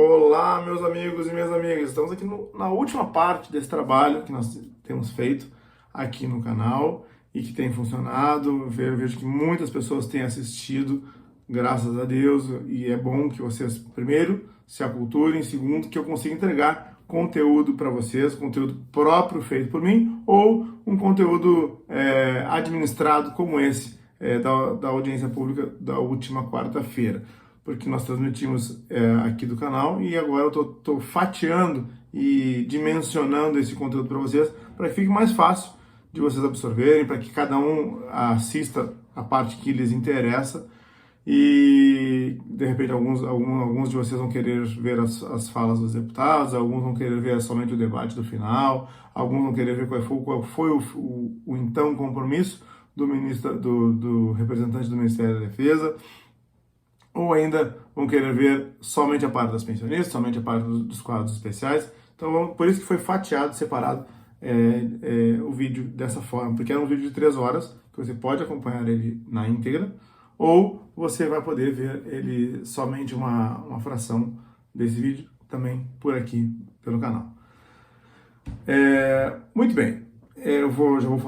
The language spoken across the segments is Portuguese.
Olá, meus amigos e minhas amigas. Estamos aqui na última parte desse trabalho que nós temos feito aqui no canal e que tem funcionado. Eu vejo que muitas pessoas têm assistido, graças a Deus, e é bom que vocês, primeiro, se aculturem, segundo, que eu consiga entregar conteúdo para vocês, conteúdo próprio feito por mim ou um conteúdo administrado como esse da audiência pública da última quarta-feira, porque nós transmitimos aqui do canal e agora eu estou fatiando e dimensionando esse conteúdo para vocês, para que fique mais fácil de vocês absorverem, para que cada um assista a parte que lhes interessa e, de repente, alguns de vocês vão querer ver as falas dos deputados, alguns vão querer ver somente o debate do final, alguns vão querer ver qual foi o então compromisso do representante do Ministério da Defesa, ou ainda vão querer ver somente a parte das pensionistas, somente a parte dos quadros especiais. Então, por isso que foi fatiado, separado o vídeo dessa forma, porque era um vídeo de 3 horas, que você pode acompanhar ele na íntegra, ou você vai poder ver ele somente uma fração desse vídeo também por aqui, pelo canal. Muito bem. Já vou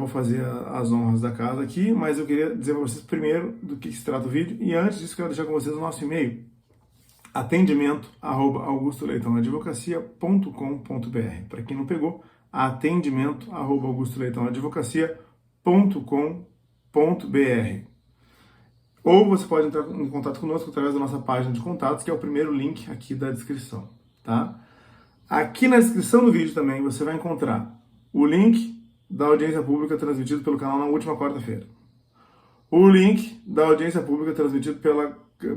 fazer as honras da casa aqui, mas eu queria dizer para vocês primeiro do que se trata o vídeo, e antes disso quero deixar com vocês o nosso e-mail, atendimento@augustoleitãoadvocacia.com.br. Para quem não pegou, atendimento@augustoleitãoadvocacia.com.br. Ou você pode entrar em contato conosco através da nossa página de contatos, que é o primeiro link aqui da descrição, tá? Aqui na descrição do vídeo também você vai encontrar o link da audiência pública transmitido pelo canal na última quarta-feira. O link da audiência pública transmitido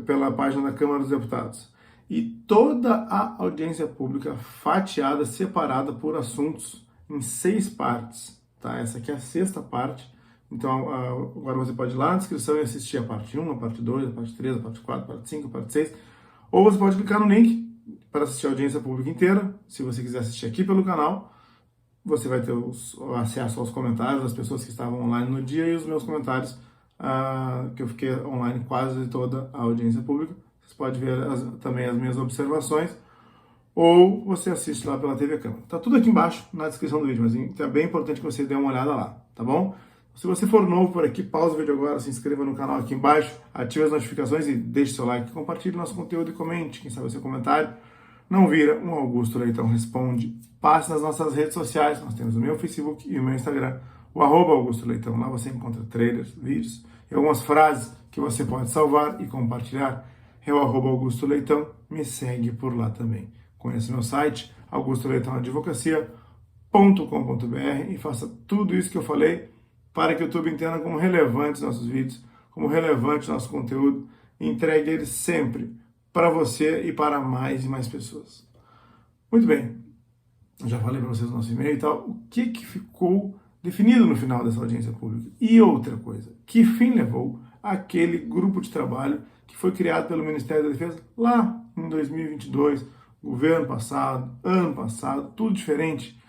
pela página da Câmara dos Deputados. E toda a audiência pública fatiada, separada por assuntos em 6 partes. Tá? Essa aqui é a 6ª parte. Então agora você pode ir lá na descrição e assistir a parte 1, a parte 2, a parte 3, a parte 4, a parte 5, a parte 6. Ou você pode clicar no link para assistir a audiência pública inteira. Se você quiser assistir aqui pelo canal, você vai ter o acesso aos comentários das pessoas que estavam online no dia e os meus comentários, que eu fiquei online quase toda a audiência pública. Você pode ver também as minhas observações, ou você assiste lá pela TV Câmara. Tá tudo aqui embaixo na descrição do vídeo, mas é bem importante que você dê uma olhada lá, tá bom? Se você for novo por aqui, pausa o vídeo agora, se inscreva no canal aqui embaixo, ative as notificações e deixe seu like, compartilhe nosso conteúdo e comente, quem sabe o seu comentário. Não vira um Augusto Leitão Responde. Passe nas nossas redes sociais, nós temos o meu Facebook e o meu Instagram, o @Augusto Leitão. Lá você encontra trailers, vídeos e algumas frases que você pode salvar e compartilhar. É o @Augusto Leitão, me segue por lá também. Conheça meu site, augustoleitãoadvocacia.com.br, e faça tudo isso que eu falei para que o YouTube entenda como relevantes nossos vídeos, como relevante nosso conteúdo, e entregue eles sempre para você e para mais e mais pessoas. Muito bem, já falei para vocês o nosso e-mail e tal, o que ficou definido no final dessa audiência pública. E outra coisa, que fim levou aquele grupo de trabalho que foi criado pelo Ministério da Defesa lá em 2022, governo passado, ano passado, tudo diferente.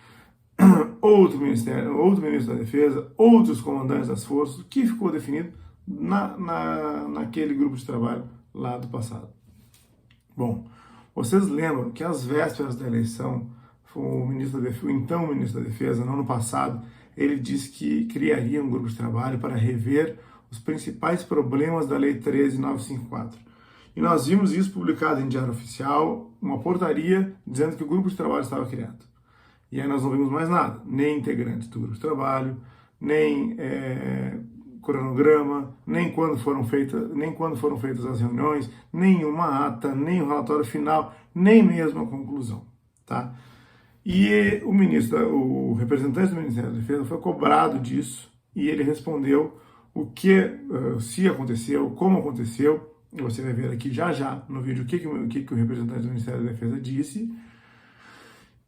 Outro ministério, outro ministro da Defesa, outros comandantes das forças, o que ficou definido naquele grupo de trabalho lá do passado. Bom, vocês lembram que às vésperas da eleição, o então ministro da Defesa, no ano passado, ele disse que criaria um grupo de trabalho para rever os principais problemas da Lei 13.954. E nós vimos isso publicado em Diário Oficial, uma portaria dizendo que o grupo de trabalho estava criado. E aí nós não vimos mais nada, nem integrantes do grupo de trabalho, nem cronograma, nem quando foram feitas as reuniões, nem uma ata, nem o relatório final, nem mesmo a conclusão, tá? E o representante do Ministério da Defesa foi cobrado disso e ele respondeu o que se aconteceu, como aconteceu. Você vai ver aqui já no vídeo o que o representante do Ministério da Defesa disse.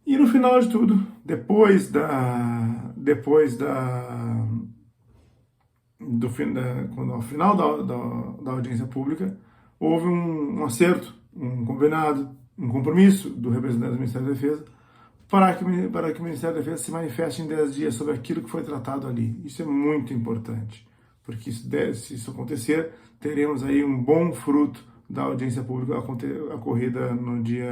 E no final de tudo, ao final da audiência pública, houve um acerto, um combinado, um compromisso do representante do Ministério da Defesa para que o Ministério da Defesa se manifeste em 10 dias sobre aquilo que foi tratado ali. Isso é muito importante, porque se isso acontecer, teremos aí um bom fruto da audiência pública ocorrida no dia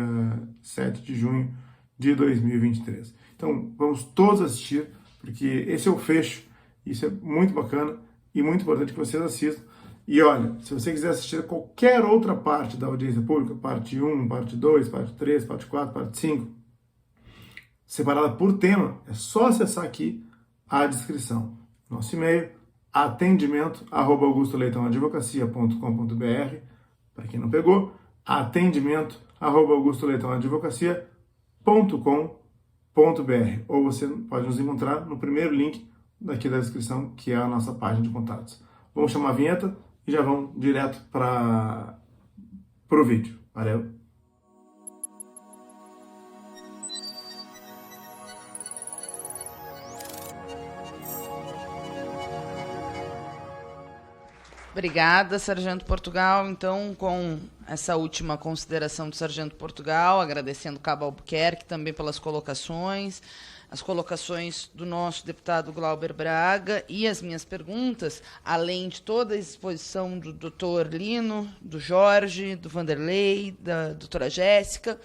7 de junho de 2023. Então, vamos todos assistir, porque esse é o fecho, isso é muito bacana e muito importante que vocês assistam. E olha, se você quiser assistir qualquer outra parte da audiência pública, parte 1, parte 2, parte 3, parte 4, parte 5, separada por tema, é só acessar aqui a descrição. Nosso e-mail, atendimento@augustoleitãoadvocacia.com.br, para quem não pegou, atendimento@augustoleitãoadvocacia.com.br, ou você pode nos encontrar no primeiro link daqui da descrição, que é a nossa página de contatos. Vamos chamar a vinheta e já vamos direto para o vídeo. Valeu! Obrigada, Sargento Portugal. Então, com essa última consideração do Sargento Portugal, agradecendo o Cabo Albuquerque também pelas colocações, as colocações do nosso deputado Glauber Braga e as minhas perguntas, além de toda a exposição do doutor Lino, do Jorge, do Vanderlei, da doutora Jéssica,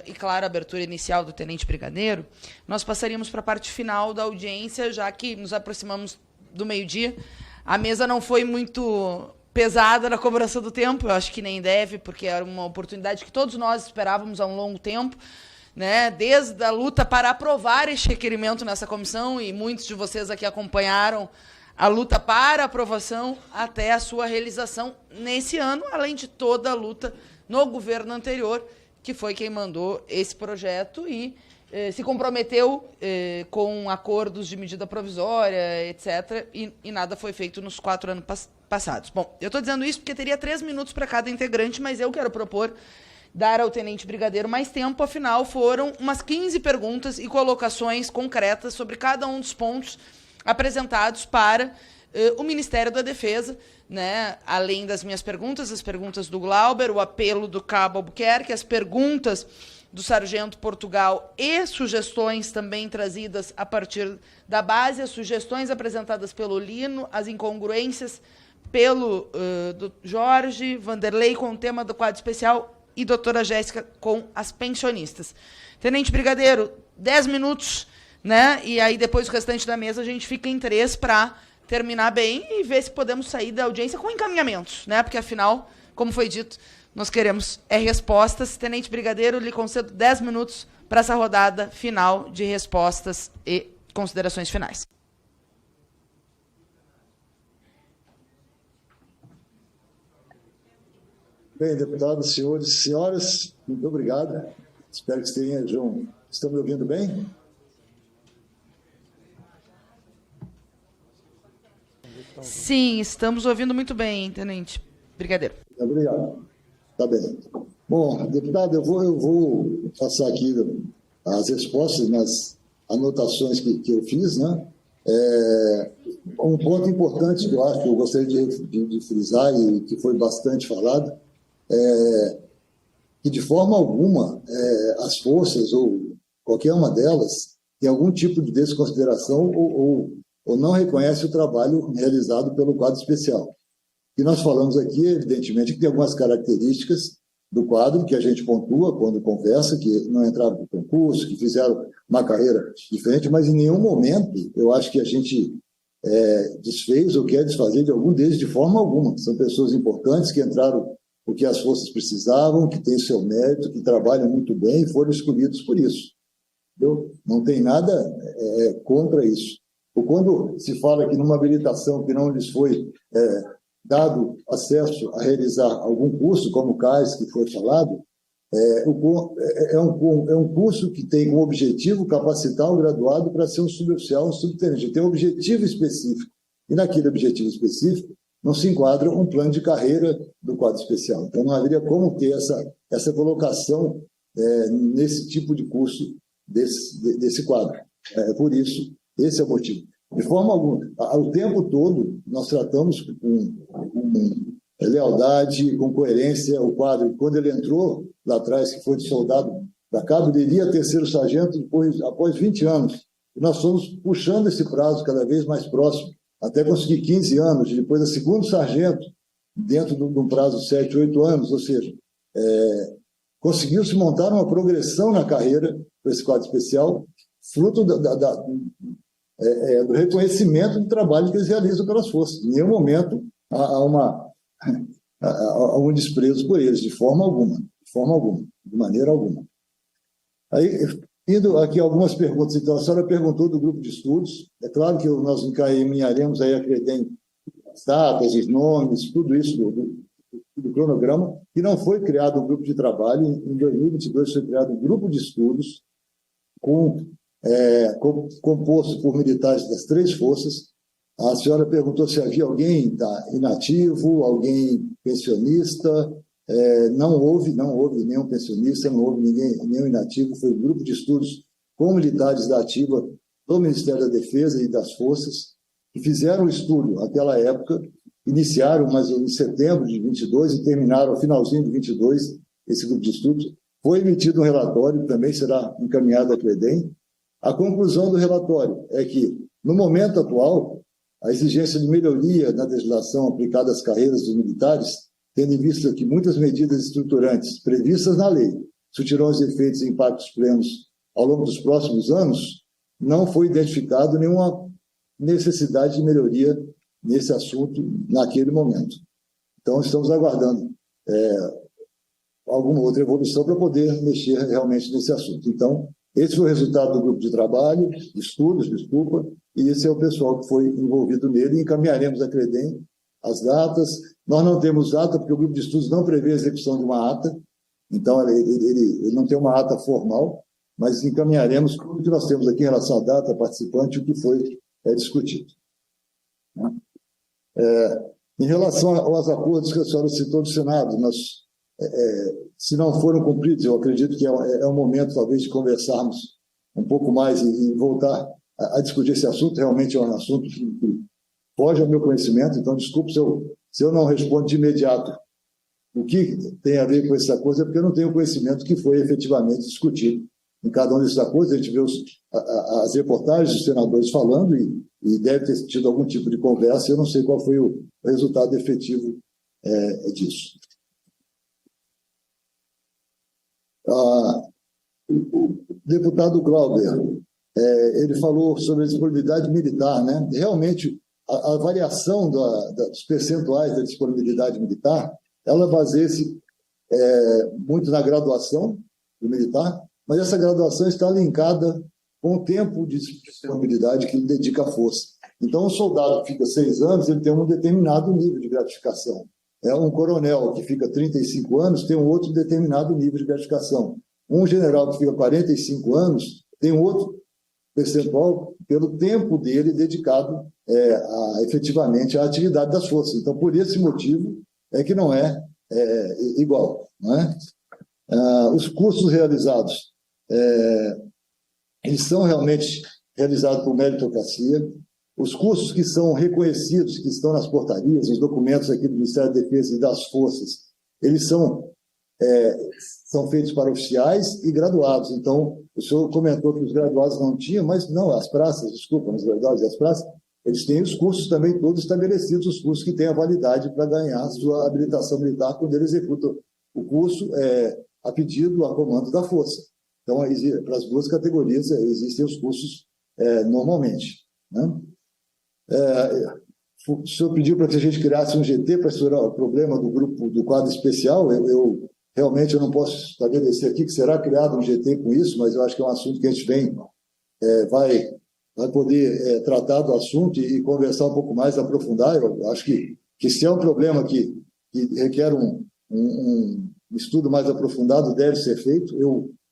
e, claro, a abertura inicial do Tenente Brigadeiro, nós passaríamos para a parte final da audiência, já que nos aproximamos do meio-dia. A mesa não foi muito pesada na cobrança do tempo, eu acho que nem deve, porque era uma oportunidade que todos nós esperávamos há um longo tempo, né? Desde a luta para aprovar este requerimento nessa comissão, e muitos de vocês aqui acompanharam a luta para a aprovação até a sua realização nesse ano, além de toda a luta no governo anterior, que foi quem mandou esse projeto e se comprometeu com acordos de medida provisória, etc., e nada foi feito nos 4 anos passados. Bom, eu estou dizendo isso porque teria 3 minutos para cada integrante, mas eu quero propor dar ao Tenente Brigadeiro mais tempo, afinal foram umas 15 perguntas e colocações concretas sobre cada um dos pontos apresentados para o Ministério da Defesa, né? Além das minhas perguntas, as perguntas do Glauber, o apelo do Cabo Albuquerque, as perguntas do Sargento Portugal e sugestões também trazidas a partir da base, as sugestões apresentadas pelo Lino, as incongruências pelo do Jorge, Vanderlei com o tema do quadro especial e doutora Jéssica com as pensionistas. Tenente Brigadeiro, 10 minutos, né? E aí depois o restante da mesa a gente fica em 3 para terminar bem e ver se podemos sair da audiência com encaminhamentos, né? Porque afinal, como foi dito, nós queremos respostas. Tenente Brigadeiro, lhe concedo 10 minutos para essa rodada final de respostas e considerações finais. Bem, deputados, senhores e senhoras, muito obrigado. Espero que estejam... Estão me ouvindo bem? Sim, estamos ouvindo muito bem, Tenente Brigadeiro. Obrigado. Tá bem. Bom, deputado, eu vou passar aqui as respostas nas anotações que eu fiz, né? Um ponto importante que eu acho que eu gostaria de frisar e que foi bastante falado que, de forma alguma, as forças ou qualquer uma delas tem algum tipo de desconsideração ou não reconhece o trabalho realizado pelo quadro especial. E nós falamos aqui, evidentemente, que tem algumas características do quadro que a gente pontua quando conversa, que não entraram no concurso, que fizeram uma carreira diferente, mas em nenhum momento eu acho que a gente desfez ou quer desfazer de algum deles de forma alguma. São pessoas importantes que entraram o que as forças precisavam, que têm seu mérito, que trabalham muito bem e foram escolhidos por isso. Entendeu? Não tem nada contra isso. Ou quando se fala que numa habilitação que não lhes foi dado acesso a realizar algum curso, como o CAIS, que foi falado, é um curso que tem como objetivo capacitar o graduado para ser um suboficial, um subtenente. Tem um objetivo específico. E naquele objetivo específico não se enquadra um plano de carreira do quadro especial. Então, não haveria como ter essa colocação nesse tipo de curso desse quadro. Por isso, esse é o motivo. De forma alguma, o tempo todo, nós tratamos com lealdade, com coerência o quadro. Quando ele entrou lá atrás, que foi de soldado da cabo, ele iria terceiro sargento após 20 anos. E nós fomos puxando esse prazo cada vez mais próximo, até conseguir 15 anos, depois a segundo sargento, dentro de um prazo de 7, 8 anos, ou seja, conseguiu-se montar uma progressão na carreira para esse quadro especial, fruto do reconhecimento do trabalho que eles realizam pelas forças. Em nenhum momento há um desprezo por eles, de forma alguma, de maneira alguma. Aí, indo aqui algumas perguntas, então, a senhora perguntou do grupo de estudos, é claro que nós encaminharemos aí a CREDEM, as datas, os nomes, tudo isso do cronograma, e não foi criado um grupo de trabalho. Em 2022 foi criado um grupo de estudos composto por militares das 3 forças. A senhora perguntou se havia alguém inativo, alguém pensionista. Não houve nenhum pensionista, não houve nenhum inativo. Foi um grupo de estudos com militares da ativa do Ministério da Defesa e das forças, que fizeram o estudo naquela época, iniciaram mas em setembro de 22 e terminaram ao finalzinho de 22, esse grupo de estudos. Foi emitido um relatório, que também será encaminhado à CREDEM. A conclusão do relatório é que, no momento atual, a exigência de melhoria na legislação aplicada às carreiras dos militares, tendo em vista que muitas medidas estruturantes previstas na lei surtirão os efeitos e impactos plenos ao longo dos próximos anos, não foi identificado nenhuma necessidade de melhoria nesse assunto naquele momento. Então, estamos aguardando alguma outra evolução para poder mexer realmente nesse assunto. Então, esse foi o resultado do grupo de trabalho, estudos, e esse é o pessoal que foi envolvido nele, e encaminharemos a CREDEM as datas. Nós não temos ata, porque o grupo de estudos não prevê a execução de uma ata, então ele não tem uma ata formal, mas encaminharemos tudo que nós temos aqui em relação à data, participante, o que foi discutido. Em relação aos acordos que a senhora citou do Senado, se não foram cumpridos, eu acredito que é um momento, talvez, de conversarmos um pouco mais e voltar a discutir esse assunto. Realmente é um assunto que foge ao meu conhecimento, então desculpe se eu não respondo de imediato o que tem a ver com essa coisa, porque eu não tenho conhecimento que foi efetivamente discutido em cada um desses acordos. A gente vê as reportagens dos senadores falando e deve ter tido algum tipo de conversa, eu não sei qual foi o resultado efetivo disso. O deputado Glauber, ele falou sobre a disponibilidade militar, né? Realmente, a variação dos percentuais da disponibilidade militar, ela baseia-se muito na graduação do militar, mas essa graduação está linkada com o tempo de disponibilidade que ele dedica à força. Então, um soldado que fica 6 anos, ele tem um determinado nível de gratificação. Um coronel que fica 35 anos tem um outro determinado nível de gratificação. Um general que fica 45 anos tem um outro percentual pelo tempo dele dedicado efetivamente à atividade das forças. Então, por esse motivo, que não é igual. Não é? Os cursos realizados, eles são realmente realizados por meritocracia. Os cursos que são reconhecidos, que estão nas portarias, nos documentos aqui do Ministério da Defesa e das Forças, eles são feitos para oficiais e graduados. Então, o senhor comentou que os graduados não tinham, mas não, as praças, desculpa, os graduados e as praças, eles têm os cursos também todos estabelecidos, os cursos que têm a validade para ganhar a sua habilitação militar quando ele executa o curso a pedido, a comando da Força. Então, para as 2 categorias existem os cursos normalmente. Né? O senhor pediu para que a gente criasse um GT para estourar o problema do grupo do quadro especial. Eu realmente não posso estabelecer aqui que será criado um GT com isso, mas eu acho que é um assunto que a gente vai poder tratar do assunto e conversar um pouco mais, aprofundar. Eu acho que se é um problema que requer um estudo mais aprofundado, deve ser feito.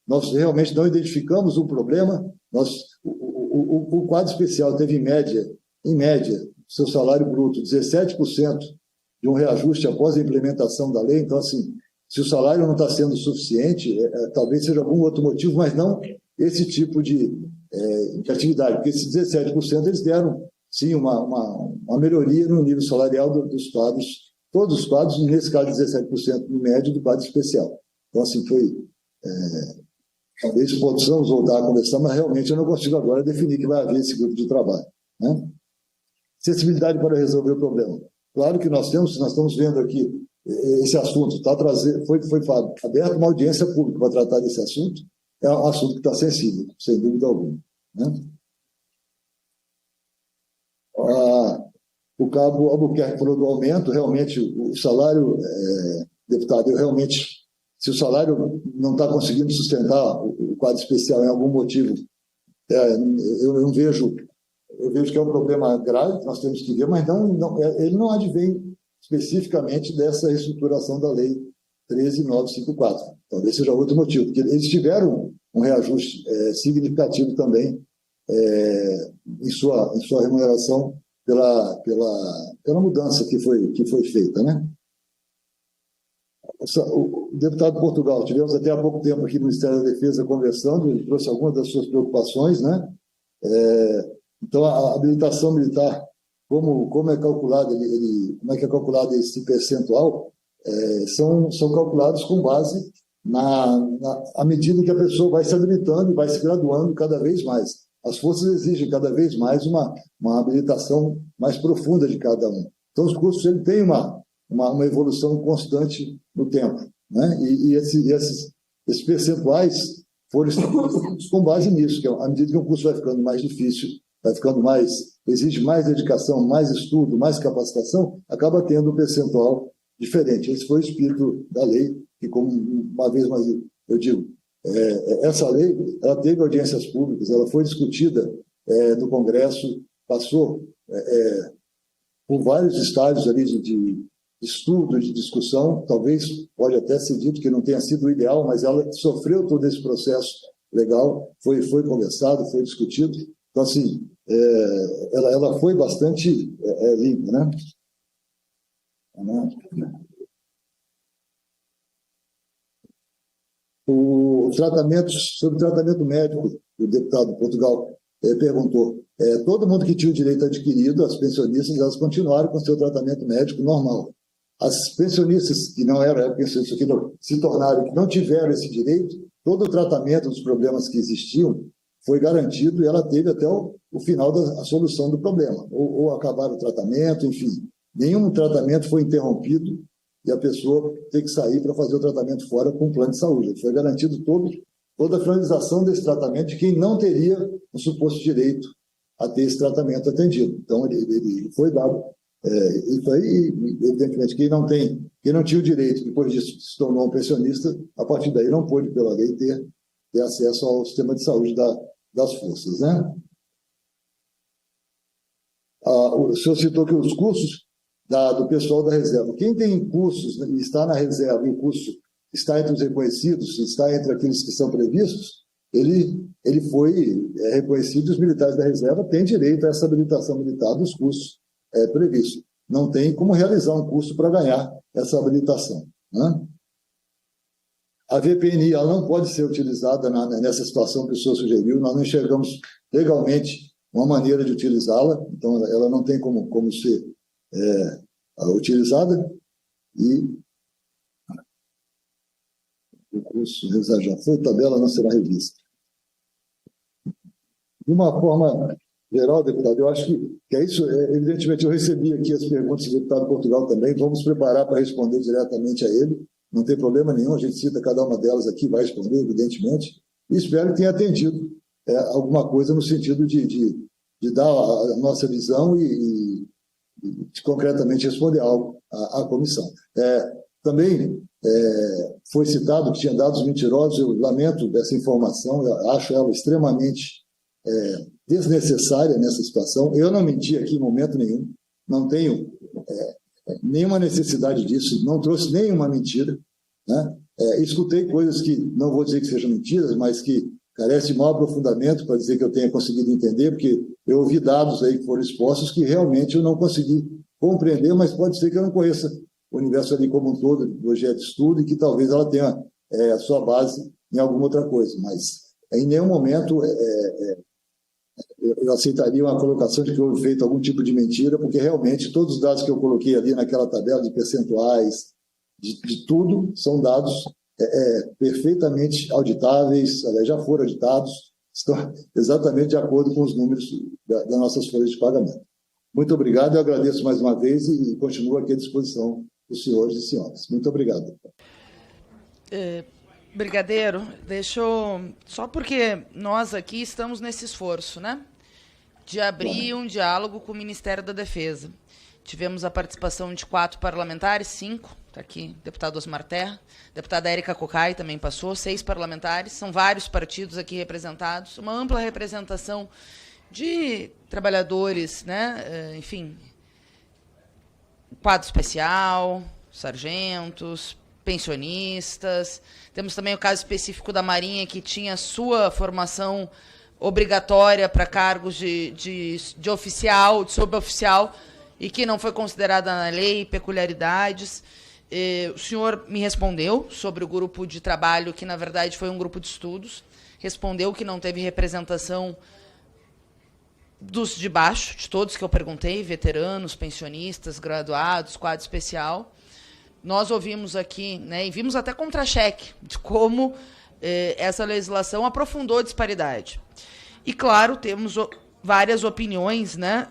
Nós realmente não identificamos um problema. O quadro especial teve, em média, seu salário bruto 17% de um reajuste após a implementação da lei. Então, assim, se o salário não está sendo suficiente, talvez seja algum outro motivo, mas não esse tipo de atividade, porque esses 17% eles deram, sim, uma melhoria no nível salarial dos quadros, todos os quadros, e nesse caso 17% no médio do quadro especial. Então, assim, talvez possamos voltar a conversar, mas realmente eu não consigo agora definir que vai haver esse grupo de trabalho. Né? Sensibilidade para resolver o problema. Claro que nós estamos vendo aqui esse assunto, foi aberta uma audiência pública para tratar desse assunto, é um assunto que está sensível, sem dúvida alguma. Né? O cabo Albuquerque falou do aumento, realmente o salário, deputado, se o salário não está conseguindo sustentar o quadro especial em algum motivo, eu vejo que é um problema grave, que nós temos que ver, mas ele não advém especificamente dessa reestruturação da Lei 13.954. Talvez seja outro motivo, porque eles tiveram um reajuste significativo também em sua remuneração pela mudança que foi feita, né? O deputado Portugal, tivemos até há pouco tempo aqui no Ministério da Defesa conversando, ele trouxe algumas das suas preocupações, né? Então, a habilitação militar, como é calculado, como é que é calculado esse percentual, são calculados com base à medida que a pessoa vai se habilitando e vai se graduando cada vez mais. As forças exigem cada vez mais uma habilitação mais profunda de cada um. Então, os cursos têm uma evolução constante no tempo, né? E esses percentuais foram estabelecidos com base nisso, que à medida que o curso vai ficando mais difícil, exige mais dedicação, mais estudo, mais capacitação, acaba tendo um percentual diferente. Esse foi o espírito da lei, que, como uma vez mais eu digo, essa lei ela teve audiências públicas, ela foi discutida no Congresso, passou por vários estágios ali de estudo, de discussão, talvez pode até ser dito que não tenha sido o ideal, mas ela sofreu todo esse processo legal, foi conversado, foi discutido. Então, assim, ela foi bastante limpa, né? Sobre o tratamento médico, o deputado Portugal perguntou, todo mundo que tinha o direito adquirido, as pensionistas, elas continuaram com o seu tratamento médico normal. As pensionistas que não eram pensionistas, que se tornaram, que não tiveram esse direito, todo o tratamento dos problemas que existiam foi garantido e ela teve até o final da solução do problema, ou acabar o tratamento, enfim. Nenhum tratamento foi interrompido e a pessoa tem que sair para fazer o tratamento fora com o plano de saúde. Foi garantido toda a finalização desse tratamento de quem não teria o suposto direito a ter esse tratamento atendido. Então, ele foi dado. Isso aí, evidentemente, quem não tinha o direito, depois disso se tornou um pensionista, a partir daí não pôde, pela lei, ter acesso ao sistema de saúde das forças, né? O senhor citou que os cursos do pessoal da reserva. Quem tem cursos e está na reserva e o curso está entre os reconhecidos, está entre aqueles que são previstos, ele foi reconhecido, os militares da reserva têm direito a essa habilitação militar dos cursos previstos. Não tem como realizar um curso para ganhar essa habilitação, né? A VPNI ela não pode ser utilizada nessa situação que o senhor sugeriu, nós não enxergamos legalmente uma maneira de utilizá-la, então ela não tem como ser utilizada, e o curso já foi, tabela não será revista. De uma forma geral, deputado, eu acho que é isso. Evidentemente, eu recebi aqui as perguntas do deputado Portugal também, vamos preparar para responder diretamente a ele, não tem problema nenhum, a gente cita cada uma delas aqui, vai responder, evidentemente, e espero que tenha atendido alguma coisa no sentido de dar a nossa visão e concretamente responder algo à comissão. Também foi citado que tinha dados mentirosos, eu lamento essa informação, eu acho ela extremamente desnecessária nessa situação. Eu não menti aqui em momento nenhum, não tenho nenhuma necessidade disso, não trouxe nenhuma mentira, né? Escutei coisas que, não vou dizer que sejam mentiras, mas que carecem de maior aprofundamento para dizer que eu tenha conseguido entender, porque eu ouvi dados aí que foram expostos que realmente eu não consegui compreender, mas pode ser que eu não conheça o universo ali como um todo, do objeto de estudo, e que talvez ela tenha a sua base em alguma outra coisa, mas em nenhum momento eu aceitaria uma colocação de que houve feito algum tipo de mentira, porque realmente todos os dados que eu coloquei ali naquela tabela de percentuais, de tudo, são dados perfeitamente auditáveis, já foram auditados, estão exatamente de acordo com os números das nossas folhas de pagamento. Muito obrigado, eu agradeço mais uma vez e continuo aqui à disposição dos senhores e senhoras. Muito obrigado. Brigadeiro, deixa eu... Só porque nós aqui estamos nesse esforço, né? De abrir um diálogo com o Ministério da Defesa. Tivemos a participação de 4 parlamentares, 5, está aqui, deputado Osmar Terra, deputada Érica Cocai também passou, 6 parlamentares, são vários partidos aqui representados, uma ampla representação de trabalhadores, né? Enfim, quadro especial, sargentos, pensionistas. Temos também o caso específico da Marinha, que tinha sua formação obrigatória para cargos de oficial, de suboficial, e que não foi considerada na lei, peculiaridades. O senhor me respondeu sobre o grupo de trabalho, que, na verdade, foi um grupo de estudos. Respondeu que não teve representação dos de baixo, de todos que eu perguntei, veteranos, pensionistas, graduados, quadro especial. Nós ouvimos aqui, né, e vimos até contra-cheque de como essa legislação aprofundou a disparidade. E, claro, temos várias opiniões, né,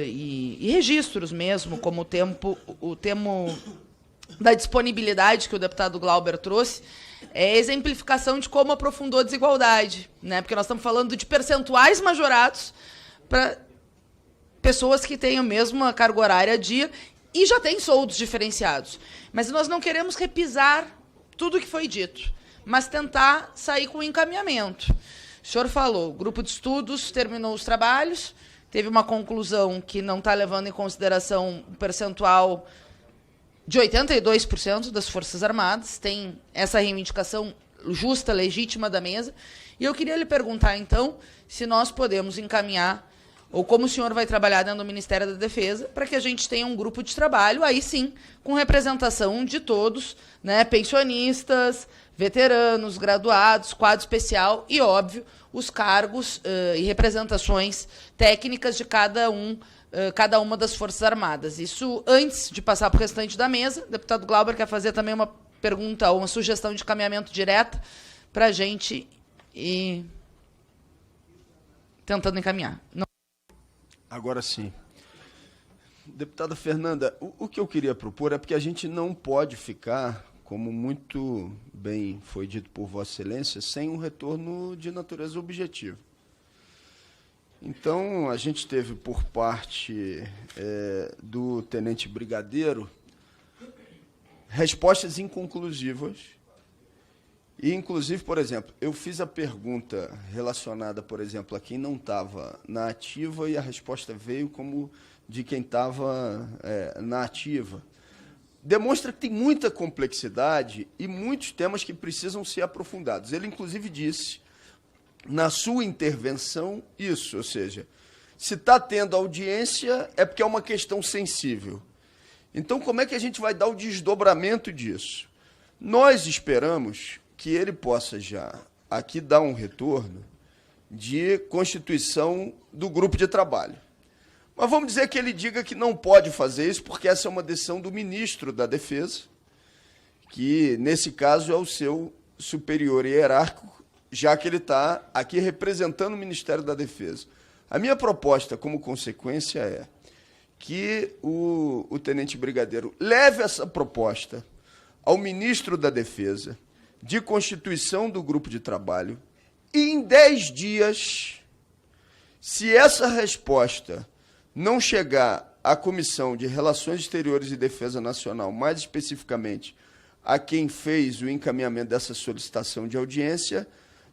e registros mesmo, como o termo da disponibilidade que o deputado Glauber trouxe, é exemplificação de como aprofundou a desigualdade, né, porque nós estamos falando de percentuais majorados para pessoas que têm a mesma carga horária dia e já têm soldos diferenciados. Mas nós não queremos repisar tudo o que foi dito, mas tentar sair com encaminhamento. O senhor falou, o grupo de estudos terminou os trabalhos, teve uma conclusão que não está levando em consideração um percentual de 82% das Forças Armadas, tem essa reivindicação justa, legítima da mesa, e eu queria lhe perguntar, então, se nós podemos encaminhar, ou como o senhor vai trabalhar dentro do Ministério da Defesa, para que a gente tenha um grupo de trabalho, aí sim, com representação de todos, né, pensionistas, veteranos, graduados, quadro especial e, óbvio, os cargos e representações técnicas de cada uma das Forças Armadas. Isso antes de passar para o restante da mesa. O deputado Glauber quer fazer também uma pergunta ou uma sugestão de caminhamento direta para a gente ir tentando encaminhar. Não... Agora sim. Deputada Fernanda, o que eu queria propor é porque a gente não pode ficar, como muito bem foi dito por Vossa Excelência, sem um retorno de natureza objetiva. Então, a gente teve por parte do tenente brigadeiro respostas inconclusivas e, inclusive, por exemplo, eu fiz a pergunta relacionada, por exemplo, a quem não estava na ativa e a resposta veio como de quem estava na ativa. Demonstra que tem muita complexidade e muitos temas que precisam ser aprofundados. Ele, inclusive, disse, na sua intervenção, isso, ou seja, se está tendo audiência é porque é uma questão sensível. Então, como é que a gente vai dar o desdobramento disso? Nós esperamos que ele possa já aqui dar um retorno de constituição do grupo de trabalho. Mas vamos dizer que ele diga que não pode fazer isso, porque essa é uma decisão do ministro da Defesa, que, nesse caso, é o seu superior hierárquico, já que ele está aqui representando o Ministério da Defesa. A minha proposta, como consequência, é que o tenente brigadeiro leve essa proposta ao ministro da Defesa de constituição do grupo de trabalho e, em 10 dias, se essa resposta não chegar à Comissão de Relações Exteriores e Defesa Nacional, mais especificamente a quem fez o encaminhamento dessa solicitação de audiência,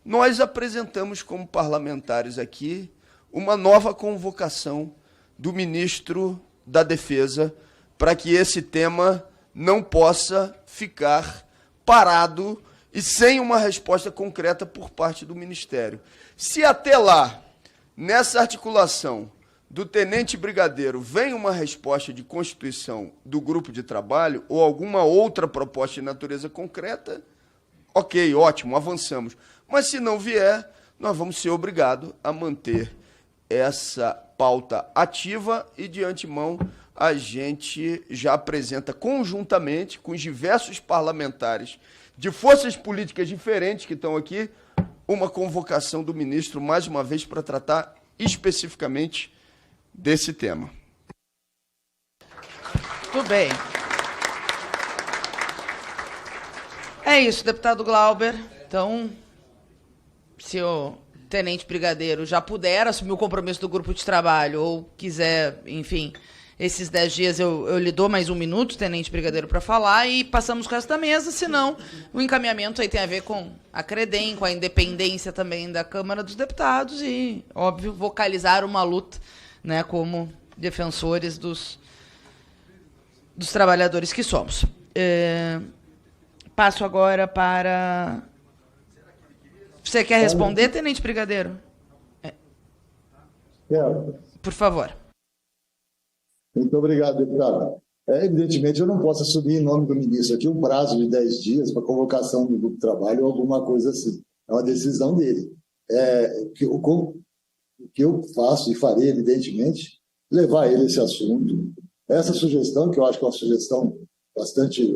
nós apresentamos como parlamentares aqui uma nova convocação do ministro da Defesa para que esse tema não possa ficar parado e sem uma resposta concreta por parte do Ministério. Se até lá, nessa articulação do tenente brigadeiro, vem uma resposta de constituição do grupo de trabalho ou alguma outra proposta de natureza concreta, ok, ótimo, avançamos. Mas se não vier, nós vamos ser obrigados a manter essa pauta ativa e, de antemão, a gente já apresenta conjuntamente com os diversos parlamentares de forças políticas diferentes que estão aqui, uma convocação do ministro, mais uma vez, para tratar especificamente desse tema. Tudo bem. É isso, deputado Glauber. Então, se o tenente brigadeiro já puder assumir o compromisso do grupo de trabalho ou quiser, enfim, esses 10 dias eu lhe dou mais 1 minuto, tenente brigadeiro, para falar e passamos o resto da mesa, senão o encaminhamento aí tem a ver com a CREDEM, com a independência também da Câmara dos Deputados e, óbvio, vocalizar uma luta, né, como defensores dos trabalhadores que somos. Passo agora para... Você quer responder, tenente brigadeiro? Quero. Por favor. Muito obrigado, deputado. Evidentemente, eu não posso assumir em nome do ministro aqui um prazo de 10 dias para convocação do grupo de trabalho ou alguma coisa assim. É uma decisão dele. O que eu faço e farei, evidentemente, levar ele esse assunto. Essa sugestão, que eu acho que é uma sugestão bastante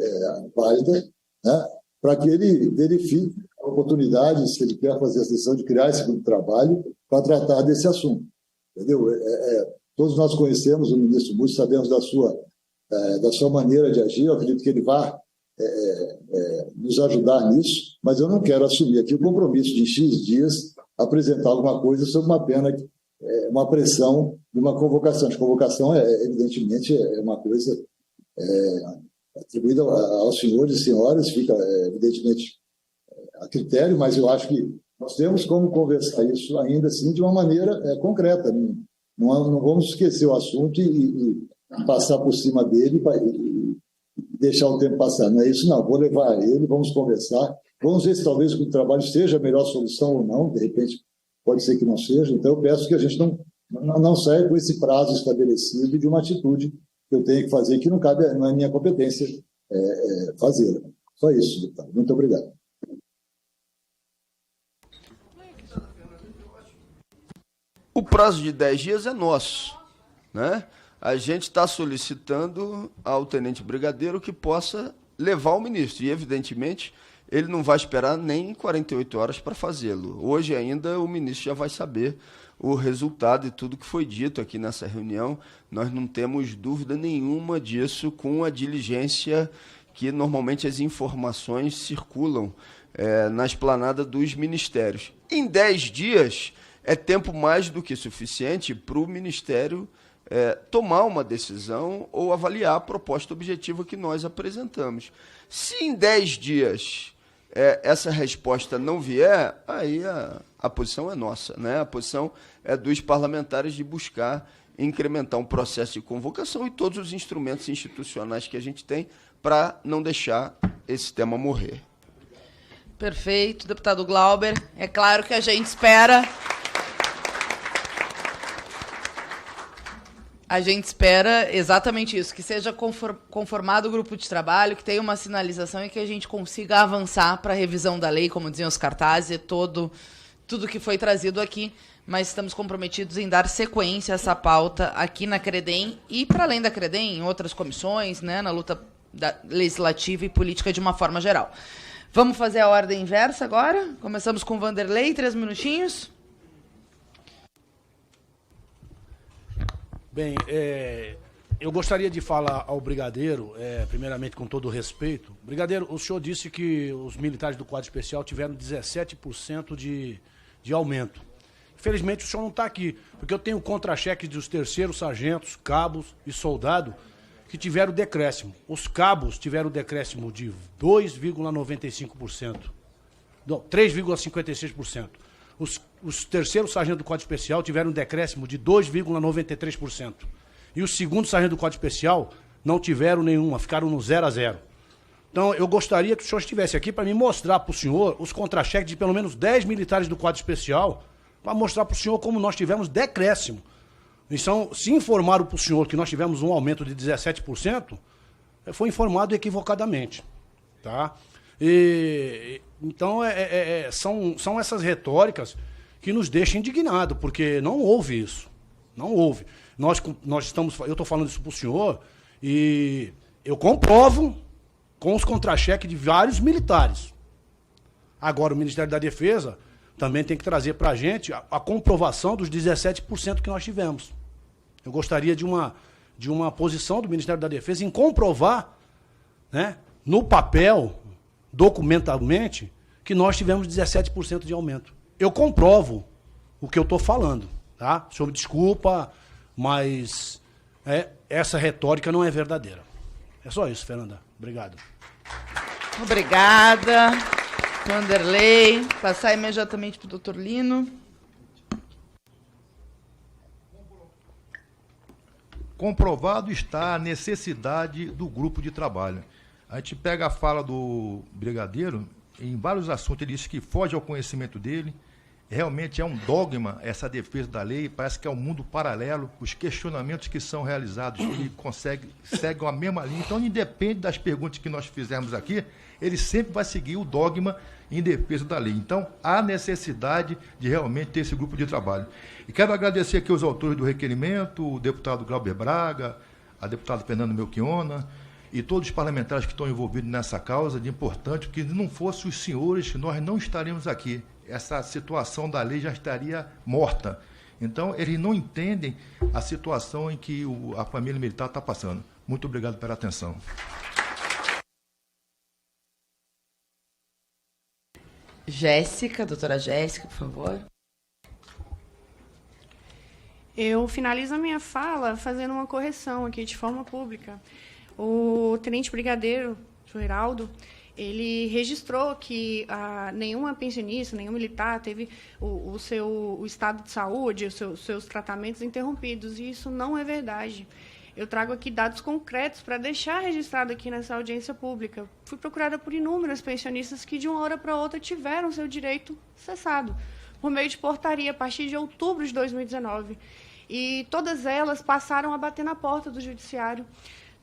válida, né, para que ele verifique a oportunidade, se ele quer fazer a decisão de criar esse grupo de trabalho para tratar desse assunto. Entendeu? Todos nós conhecemos o ministro Múcio, sabemos da sua maneira de agir, eu acredito que ele vai nos ajudar nisso, mas eu não quero assumir aqui o compromisso de X dias apresentar alguma coisa sobre uma pena, uma pressão de uma convocação. De convocação, evidentemente, é uma coisa atribuída aos senhores e senhoras, fica, evidentemente, a critério, mas eu acho que nós temos como conversar isso ainda assim de uma maneira concreta. Não vamos esquecer o assunto e passar por cima dele e deixar o tempo passar. Não é isso, não. Vou levar ele, vamos conversar. Vamos ver se talvez o trabalho seja a melhor solução ou não. De repente, pode ser que não seja. Então, eu peço que a gente não saia com esse prazo estabelecido de uma atitude que eu tenho que fazer que não é minha competência fazer. Só isso, deputado. Muito obrigado. O prazo de 10 dias é nosso, né? A gente está solicitando ao tenente brigadeiro que possa levar o ministro. E, evidentemente, ele não vai esperar nem 48 horas para fazê-lo. Hoje ainda o ministro já vai saber o resultado e tudo que foi dito aqui nessa reunião. Nós não temos dúvida nenhuma disso, com a diligência que normalmente as informações circulam na esplanada dos ministérios. Em 10 dias é tempo mais do que suficiente para o Ministério tomar uma decisão ou avaliar a proposta objetiva que nós apresentamos. Se em 10 dias essa resposta não vier, aí a posição é nossa, né? A posição é dos parlamentares de buscar incrementar um processo de convocação e todos os instrumentos institucionais que a gente tem para não deixar esse tema morrer. Perfeito, deputado Glauber. É claro que a gente espera... A gente espera exatamente isso, que seja conformado o grupo de trabalho, que tenha uma sinalização e que a gente consiga avançar para a revisão da lei, como diziam os cartazes, tudo que foi trazido aqui, mas estamos comprometidos em dar sequência a essa pauta aqui na CREDEM e, para além da CREDEM, em outras comissões, né, na luta legislativa e política de uma forma geral. Vamos fazer a ordem inversa agora? Começamos com o Vanderlei, 3 minutinhos. Bem, eu gostaria de falar ao brigadeiro, primeiramente com todo o respeito. Brigadeiro, o senhor disse que os militares do quadro especial tiveram 17% de aumento. Infelizmente, o senhor não está aqui, porque eu tenho contra-cheques dos terceiros sargentos, cabos e soldado que tiveram decréscimo. Os cabos tiveram decréscimo de 2,95%. Não, 3,56%. Os terceiros sargentos do Código Especial tiveram um decréscimo de 2,93%. E os segundos sargentos do Código Especial não tiveram nenhuma, ficaram no 0 a 0. Então, eu gostaria que o senhor estivesse aqui para me mostrar para o senhor os contra-cheques de pelo menos 10 militares do Código Especial, para mostrar para o senhor como nós tivemos decréscimo. Então, se informaram para o senhor que nós tivemos um aumento de 17%, foi informado equivocadamente. Tá? Então, são essas retóricas que nos deixam indignados, porque não houve isso. Não houve. Eu estou falando isso para o senhor e eu comprovo com os contra-cheques de vários militares. Agora, o Ministério da Defesa também tem que trazer para a gente a comprovação dos 17% que nós tivemos. Eu gostaria de uma de uma posição do Ministério da Defesa em comprovar, né, no papel, documentalmente, que nós tivemos 17% de aumento. Eu comprovo o que eu estou falando, tá? O senhor me desculpa, mas essa retórica não é verdadeira. É só isso, Fernanda. Obrigado. Obrigada, Vanderlei. Passar imediatamente para o doutor Lino. Comprovado está a necessidade do grupo de trabalho. A gente pega a fala do brigadeiro, em vários assuntos ele diz que foge ao conhecimento dele, realmente é um dogma essa defesa da lei, parece que é um mundo paralelo, os questionamentos que são realizados, ele segue a mesma linha, então independe das perguntas que nós fizermos aqui, ele sempre vai seguir o dogma em defesa da lei. Então, há necessidade de realmente ter esse grupo de trabalho. E quero agradecer aqui os autores do requerimento, o deputado Glauber Braga, a deputada Fernanda Melchiona, e todos os parlamentares que estão envolvidos nessa causa de importante, porque se não fossem os senhores, nós não estaríamos aqui. Essa situação da lei já estaria morta. Então, eles não entendem a situação em que a família militar está passando. Muito obrigado pela atenção. Jéssica, doutora Jéssica, por favor. Eu finalizo a minha fala fazendo uma correção aqui de forma pública. O tenente brigadeiro, Geraldo, ele registrou que nenhuma pensionista, nenhum militar teve o estado de saúde, os seus tratamentos interrompidos, e isso não é verdade. Eu trago aqui dados concretos para deixar registrado aqui nessa audiência pública. Fui procurada por inúmeras pensionistas que, de uma hora para outra, tiveram seu direito cessado, por meio de portaria, a partir de outubro de 2019. E todas elas passaram a bater na porta do judiciário,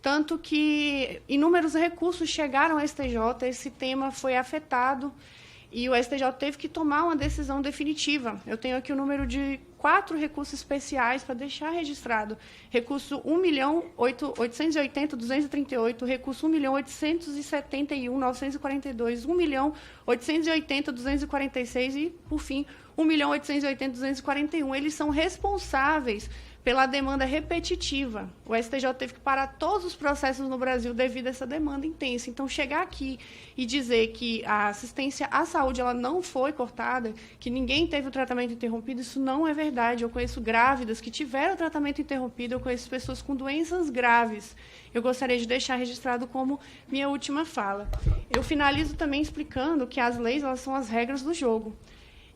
tanto que inúmeros recursos chegaram ao STJ, esse tema foi afetado e o STJ teve que tomar uma decisão definitiva. Eu tenho aqui o número de 4 recursos especiais para deixar registrado. Recurso 1.880.238, recurso 1.871.942, 1.880.246 e, por fim, 1.880.241. Eles são responsáveis pela demanda repetitiva. O STJ teve que parar todos os processos no Brasil devido a essa demanda intensa. Então, chegar aqui e dizer que a assistência à saúde ela não foi cortada, que ninguém teve o tratamento interrompido, isso não é verdade. Eu conheço grávidas que tiveram o tratamento interrompido, eu conheço pessoas com doenças graves. Eu gostaria de deixar registrado como minha última fala. Eu finalizo também explicando que as leis elas são as regras do jogo.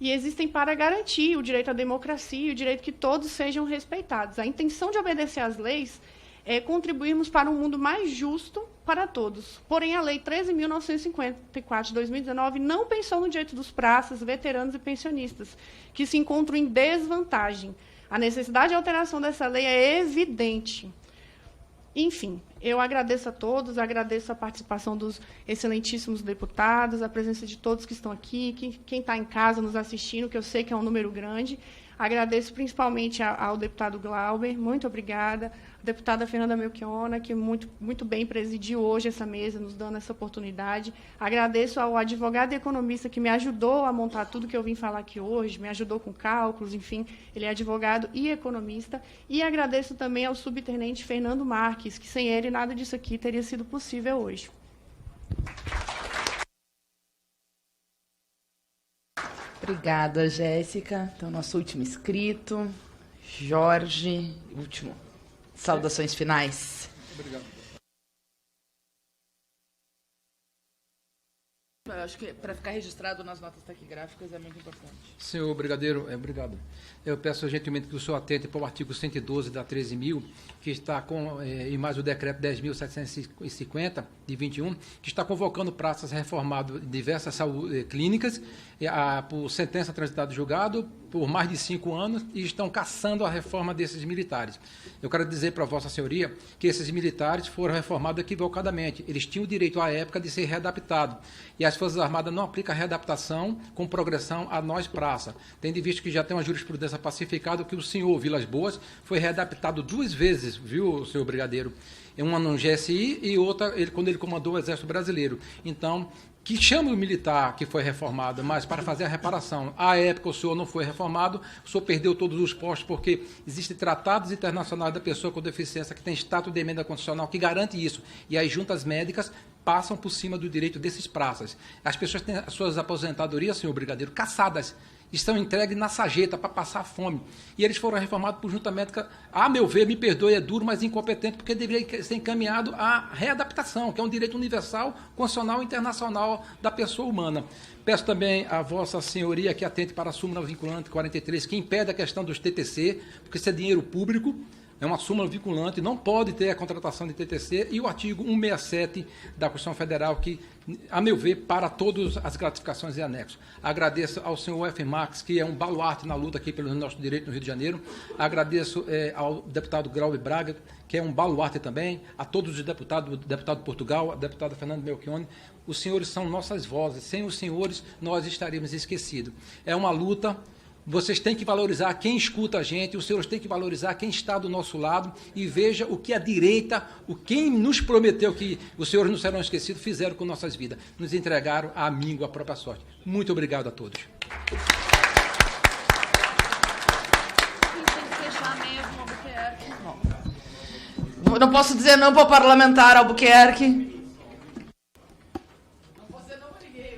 E existem para garantir o direito à democracia e o direito que todos sejam respeitados. A intenção de obedecer às leis é contribuirmos para um mundo mais justo para todos. Porém, a Lei 13.954 de 2019 não pensou no direito dos praças, veteranos e pensionistas, que se encontram em desvantagem. A necessidade de alteração dessa lei é evidente. Enfim, eu agradeço a todos, agradeço a participação dos excelentíssimos deputados, a presença de todos que estão aqui, quem está em casa nos assistindo, que eu sei que é um número grande. Agradeço principalmente ao deputado Glauber, muito obrigada. A deputada Fernanda Melchiona, que muito bem presidiu hoje essa mesa, nos dando essa oportunidade. Agradeço ao advogado e economista que me ajudou a montar tudo que eu vim falar aqui hoje, me ajudou com cálculos, enfim, ele é advogado e economista. E agradeço também ao subtenente Fernando Marques, que sem ele nada disso aqui teria sido possível hoje. Obrigada, Jéssica. Então, nosso último inscrito, Jorge, último. Saudações finais. Obrigado. Eu acho que para ficar registrado nas notas taquigráficas é muito importante. Senhor brigadeiro, obrigado. Eu peço gentilmente que o senhor atente para o artigo 112 da 13.000, que está com, e mais o decreto 10.750, de 21, que está convocando praças reformadas em diversas clínicas, por sentença transitada de julgado, por mais de 5 anos, e estão caçando a reforma desses militares. Eu quero dizer para Vossa Senhoria que esses militares foram reformados equivocadamente. Eles tinham o direito, à época, de ser readaptados. E as Forças Armadas não aplicam a readaptação com progressão a nós praça. Tendo visto que já tem uma jurisprudência pacificada que o senhor Vilas Boas foi readaptado 2 vezes, viu, senhor brigadeiro? Uma no GSI e outra quando ele comandou o Exército Brasileiro. Então, que chama o militar que foi reformado, mas para fazer a reparação. À época, o senhor não foi reformado, o senhor perdeu todos os postos, porque existem tratados internacionais da pessoa com deficiência que tem status de emenda constitucional que garante isso. E as juntas médicas passam por cima do direito desses praças. As pessoas têm as suas aposentadorias, senhor brigadeiro, caçadas, estão entregues na sarjeta para passar fome. E eles foram reformados por junta médica, a meu ver, me perdoe, é duro, mas incompetente, porque deveria ser encaminhado à readaptação, que é um direito universal, constitucional e internacional da pessoa humana. Peço também a vossa senhoria que atente para a súmula vinculante 43, que impede a questão dos TTC, porque isso é dinheiro público, é uma súmula vinculante, não pode ter a contratação de TTC, e o artigo 167 da Constituição Federal, que, a meu ver, para todas as gratificações e anexos. Agradeço ao senhor F. Max, que é um baluarte na luta aqui pelo nosso direito no Rio de Janeiro. Agradeço ao deputado Graube Braga, que é um baluarte também, a todos os deputados, o deputado Portugal, a deputada Fernanda Melchione. Os senhores são nossas vozes. Sem os senhores, nós estaríamos esquecidos. É uma luta. Vocês têm que valorizar quem escuta a gente, os senhores têm que valorizar quem está do nosso lado e veja o que a direita, quem nos prometeu que os senhores não serão esquecidos, fizeram com nossas vidas. Nos entregaram a míngua, a própria sorte. Muito obrigado a todos. Não posso dizer não para o parlamentar Albuquerque.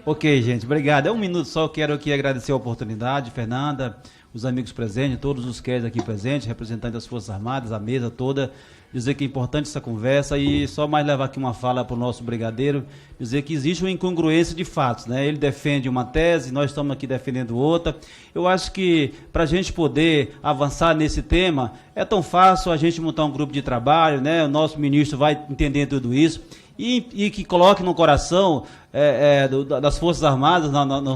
Ok, gente, obrigado. É um minuto só, eu quero aqui agradecer a oportunidade, Fernanda, os amigos presentes, todos os queridos aqui presentes, representantes das Forças Armadas, a mesa toda, dizer que é importante essa conversa e só mais levar aqui uma fala para o nosso brigadeiro, dizer que existe uma incongruência de fatos, né? Ele defende uma tese, nós estamos aqui defendendo outra. Eu acho que para a gente poder avançar nesse tema, é tão fácil a gente montar um grupo de trabalho, né? O nosso ministro vai entender tudo isso. E que coloque no coração das Forças Armadas,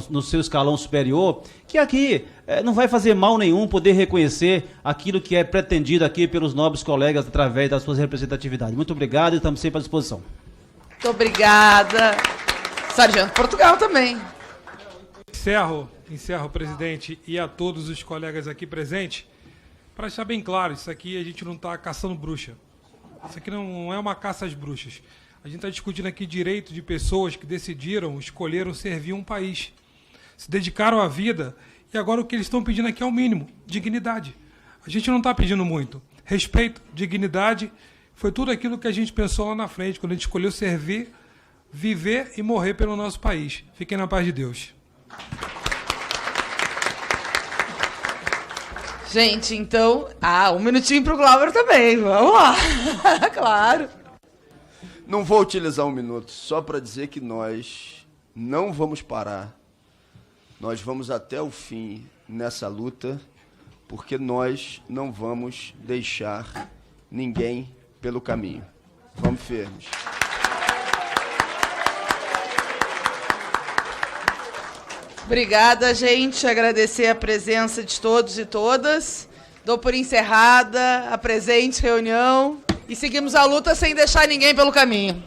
no seu escalão superior, que aqui não vai fazer mal nenhum poder reconhecer aquilo que é pretendido aqui pelos nobres colegas através das suas representatividades. Muito obrigado e estamos sempre à disposição. Muito obrigada. Sargento Portugal também. Encerro, presidente, e a todos os colegas aqui presentes, para deixar bem claro, isso aqui a gente não está caçando bruxa. Isso aqui não é uma caça às bruxas. A gente está discutindo aqui direito de pessoas que decidiram, escolheram servir um país. Se dedicaram à vida e agora o que eles estão pedindo aqui é o mínimo, dignidade. A gente não está pedindo muito. Respeito, dignidade, foi tudo aquilo que a gente pensou lá na frente, quando a gente escolheu servir, viver e morrer pelo nosso país. Fiquem na paz de Deus. Gente, então... um minutinho para o Glauber também, vamos lá. Claro. Não vou utilizar um minuto, só para dizer que nós não vamos parar. Nós vamos até o fim nessa luta, porque nós não vamos deixar ninguém pelo caminho. Vamos firmes. Obrigada, gente. Agradecer a presença de todos e todas. Dou por encerrada a presente reunião. E seguimos a luta sem deixar ninguém pelo caminho.